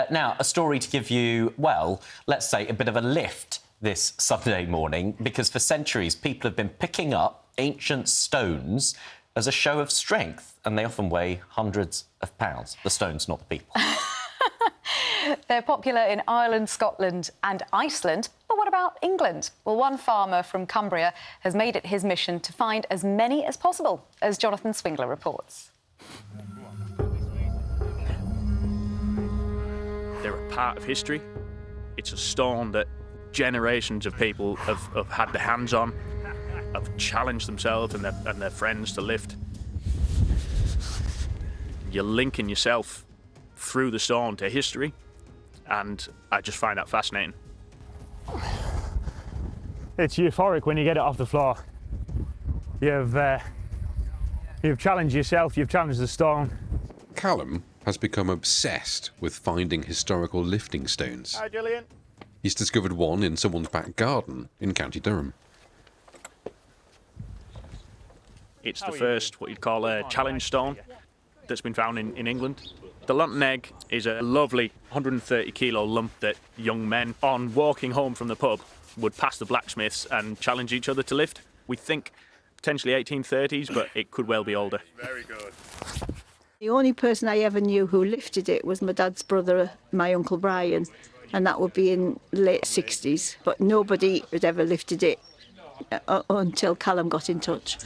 Now, a story to give you, well, let's say a bit of a lift this Sunday morning, because for centuries people have been picking up ancient stones as a show of strength, and they often weigh hundreds of pounds. The stones, not the people. They're popular in Ireland, Scotland and Iceland. But what about England? Well, one farmer from Cumbria has made it his mission to find as many as possible, as Jonathan Swingler reports. They're a part of history. It's a stone that generations of people have had their hands on, have challenged themselves and their friends to lift. You're linking yourself through the stone to history, and I just find that fascinating. It's euphoric when you get it off the floor. You've challenged yourself, you've challenged the stone. Callum has become obsessed with finding historical lifting stones. Hi, Gillian. He's discovered one in someone's back garden in County Durham. It's the first, what you'd call a challenge stone that's been found in England. The Lantern Egg is a lovely 130-kilo lump that young men, on walking home from the pub, would pass the blacksmiths and challenge each other to lift. We think potentially 1830s, but it could well be older. Very good. The only person I ever knew who lifted it was my dad's brother, my Uncle Brian, and that would be in late 60s. But nobody had ever lifted it until Callum got in touch.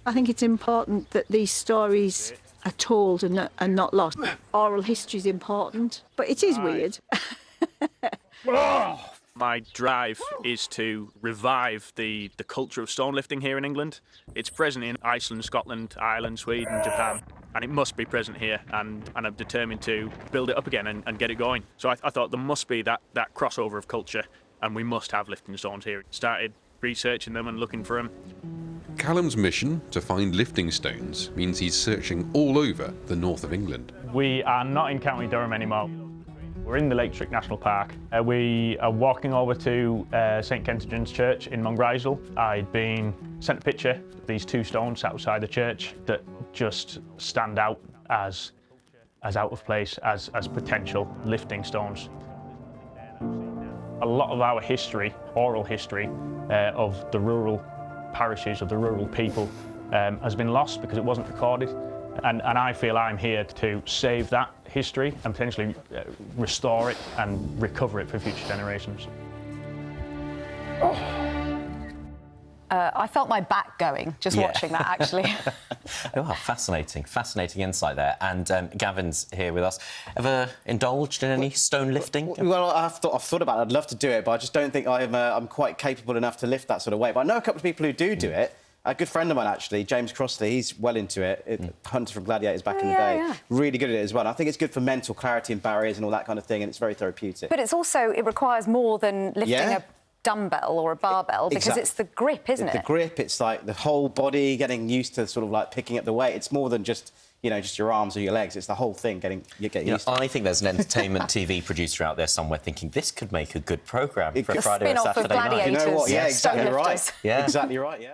I think it's important that these stories are told and not lost. Oral history is important, but it is weird. My drive is to revive the culture of stone lifting here in England. It's present in Iceland, Scotland, Ireland, Sweden, Japan, and it must be present here, and I'm determined to build it up again and get it going. So I thought there must be that crossover of culture, and we must have lifting stones here. Started researching them and looking for them. Callum's mission to find lifting stones means he's searching all over the north of England. We are not in County Durham anymore. We're in the Lake District National Park. We are walking over to St Kentigern's Church in Mongrysel. I'd been sent a picture of these two stones outside the church that just stand out as out of place, as potential lifting stones. A lot of our history, oral history, of the rural parishes, of the rural people, has been lost because it wasn't recorded. And I feel I'm here to save that history and potentially restore it and recover it for future generations. I felt my back going just watching that, actually. Oh, fascinating insight there. And Gavin's here with us. Ever indulged in any stone lifting? Well, I've thought about it. I'd love to do it, but I just don't think I'm quite capable enough to lift that sort of weight. But I know a couple of people who do it. A good friend of mine, actually, James Crossley, he's well into it. Hunter from Gladiators back in the day. Yeah. Really good at it as well. I think it's good for mental clarity and barriers and all that kind of thing, and it's very therapeutic. But it's also, it requires more than lifting a dumbbell or a barbell, because it's the grip, isn't it? The grip, it's like the whole body getting used to sort of like picking up the weight. It's more than just, you know, just your arms or your legs. It's the whole thing you get used to. I think there's an entertainment TV producer out there somewhere thinking this could make a good programme for a Friday or spin-off Saturday of Gladiators. night. You know what? Yeah, exactly right. Yeah. Exactly right, yeah.